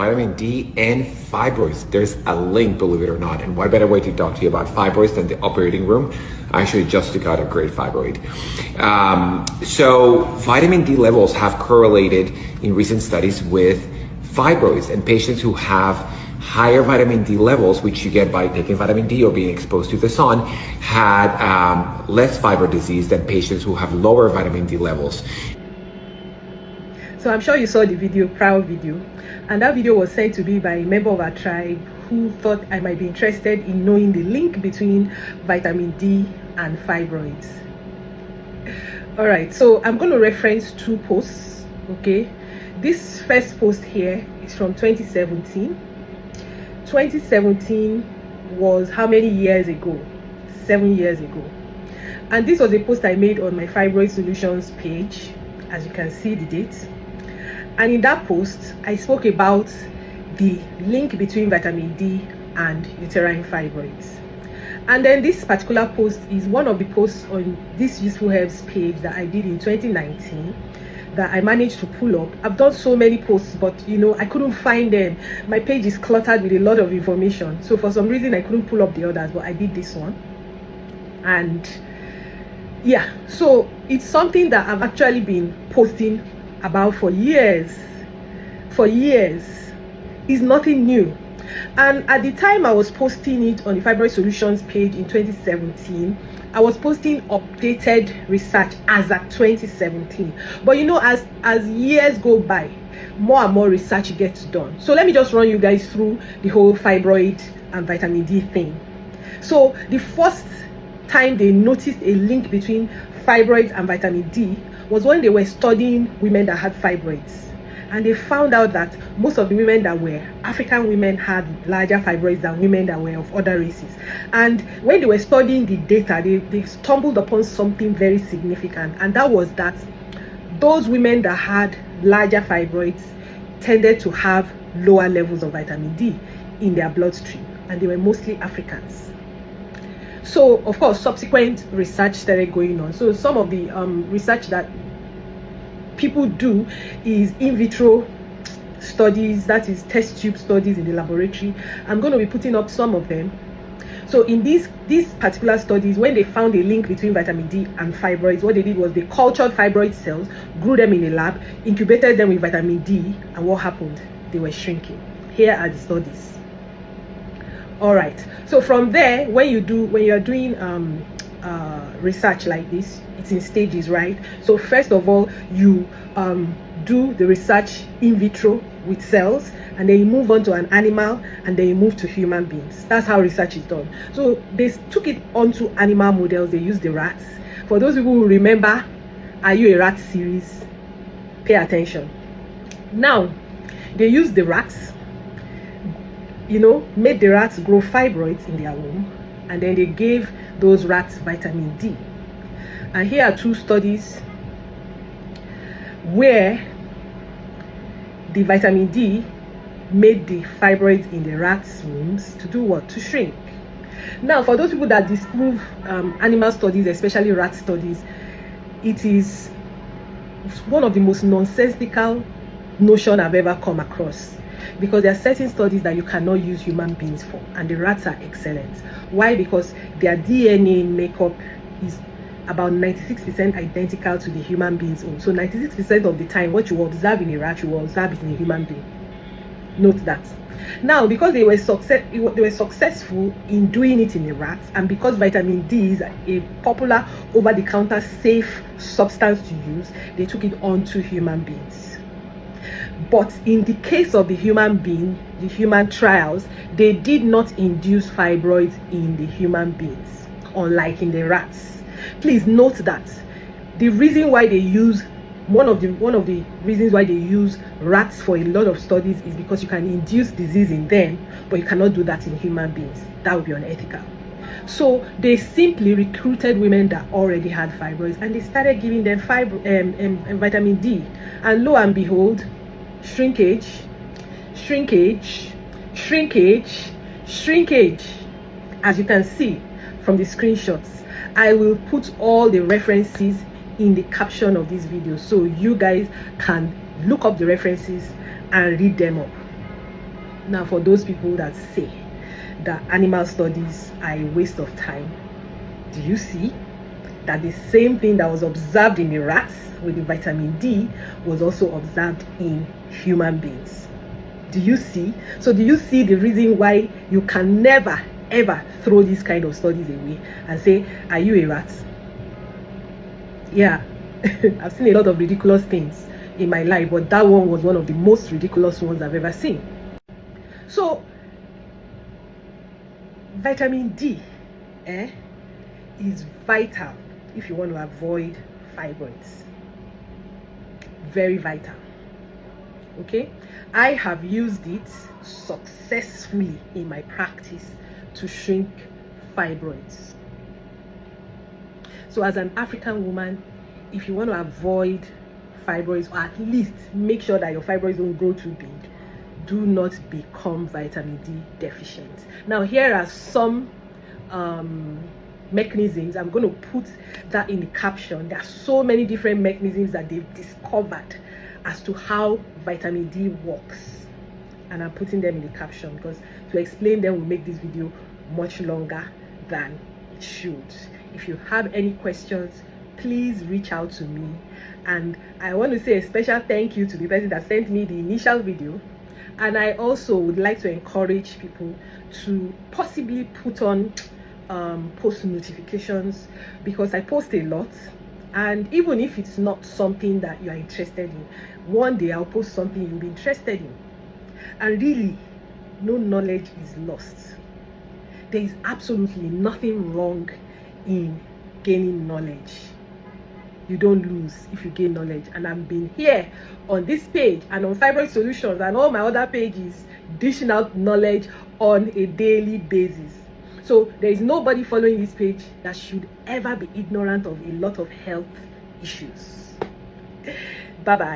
vitamin D and fibroids. There's a link, believe it or not. And what better way to talk to you about fibroids than the operating room? I actually just took out a great fibroid. So vitamin D levels have correlated in recent studies with fibroids, and patients who have higher vitamin D levels, which you get by taking vitamin D or being exposed to the sun, had less fibroid disease than patients who have lower vitamin D levels. So I'm sure you saw the video, prior video, and that video was sent to me by a member of our tribe who thought I might be interested in knowing the link between vitamin D and fibroids. All right, so I'm going to reference two posts, okay? This first post here is from 2017. 2017 was how many years ago? 7 years ago. And this was a post I made on my Fibroid Solutions page, as you can see the date. And in that post, I spoke about the link between vitamin D and uterine fibroids. And then this particular post is one of the posts on this Useful Herbs page that I did in 2019 that I managed to pull up. I've done so many posts, but you know, I couldn't find them. My page is cluttered with a lot of information. So for some reason, I couldn't pull up the others, but I did this one. And yeah, so it's something that I've actually been posting about for years. It's nothing new. And at the time I was posting it on the Fibroid Solutions page in 2017, I was posting updated research as at 2017. But you know, as years go by, more and more research gets done. So let me just run you guys through the whole fibroid and vitamin D thing. So the first time they noticed a link between fibroids and vitamin D was when they were studying women that had fibroids. And they found out that most of the women that were African women had larger fibroids than women that were of other races. And when they were studying the data, they stumbled upon something very significant. And that was that those women that had larger fibroids tended to have lower levels of vitamin D in their bloodstream. And they were mostly Africans. So, of course, subsequent research started going on. So some of the research that people do is in vitro studies, that is test tube studies in the laboratory. I'm going to be putting up some of them. So in these particular studies, when they found a link between vitamin D and fibroids, what they did was they cultured fibroid cells, grew them in a lab, incubated them with vitamin D, and what happened? They were shrinking. Here are the studies. All right, so from there, when you're doing research like this, it's in stages, right? So first of all, you do the research in vitro with cells, and then you move on to an animal, and then you move to human beings. That's how research is done. So they took it onto animal models. They used the rats. For those people who remember Are You a Rat series, pay attention. Now they used the rats, made the rats grow fibroids in their womb, and then they gave those rats vitamin D. And here are two studies where the vitamin D made the fibroids in the rats' wombs to do what? To shrink. Now, for those people that disprove animal studies, especially rat studies, it is one of the most nonsensical notion I've ever come across. Because there are certain studies that you cannot use human beings for, and the rats are excellent. Why? Because their DNA makeup is about 96% identical to the human being's own. So 96% of the time, what you observe in a rat, you will observe it in a human being. Note that. Now, because they were successful in doing it in the rats, and because vitamin D is a popular over-the-counter safe substance to use, they took it onto human beings. But in the case of the human being, the human trials, they did not induce fibroids in the human beings, unlike in the rats. Please note that the reason why they use one of the reasons why they use rats for a lot of studies is because you can induce disease in them, but you cannot do that in human beings. That would be unethical. So they simply recruited women that already had fibroids, and they started giving them vitamin D, and lo and behold, shrinkage, as you can see from the screenshots. I will put all the references in the caption of this video so you guys can look up the references and read them up. Now, for those people that say that animal studies are a waste of time, do you see that the same thing that was observed in the rats with the vitamin D was also observed in human beings? Do you see? So do you see the reason why you can never ever throw these kind of studies away and say, are you a rat? Yeah, I've seen a lot of ridiculous things in my life, but that one was one of the most ridiculous ones I've ever seen. So vitamin D is vital if you want to avoid fibroids. Very vital. Okay, I have used it successfully in my practice to shrink fibroids. So as an African woman, if you want to avoid fibroids, or at least make sure that your fibroids don't grow too big, do not become vitamin D deficient. Now, here are some mechanisms. I'm going to put that in the caption. There are so many different mechanisms that they've discovered as to how vitamin D works, and I'm putting them in the caption because to explain them will make this video much longer than it should. If you have any questions, please reach out to me. And I want to say a special thank you to the person that sent me the initial video. And I also would like to encourage people to possibly put on post notifications, because I post a lot. And even if it's not something that you are interested in, one day I'll post something you'll be interested in. And really, no knowledge is lost. There is absolutely nothing wrong in gaining knowledge. You don't lose if you gain knowledge. And I've been here on this page and on Fibroid Solutions and all my other pages dishing out knowledge on a daily basis. So there is nobody following this page that should ever be ignorant of a lot of health issues. Bye bye.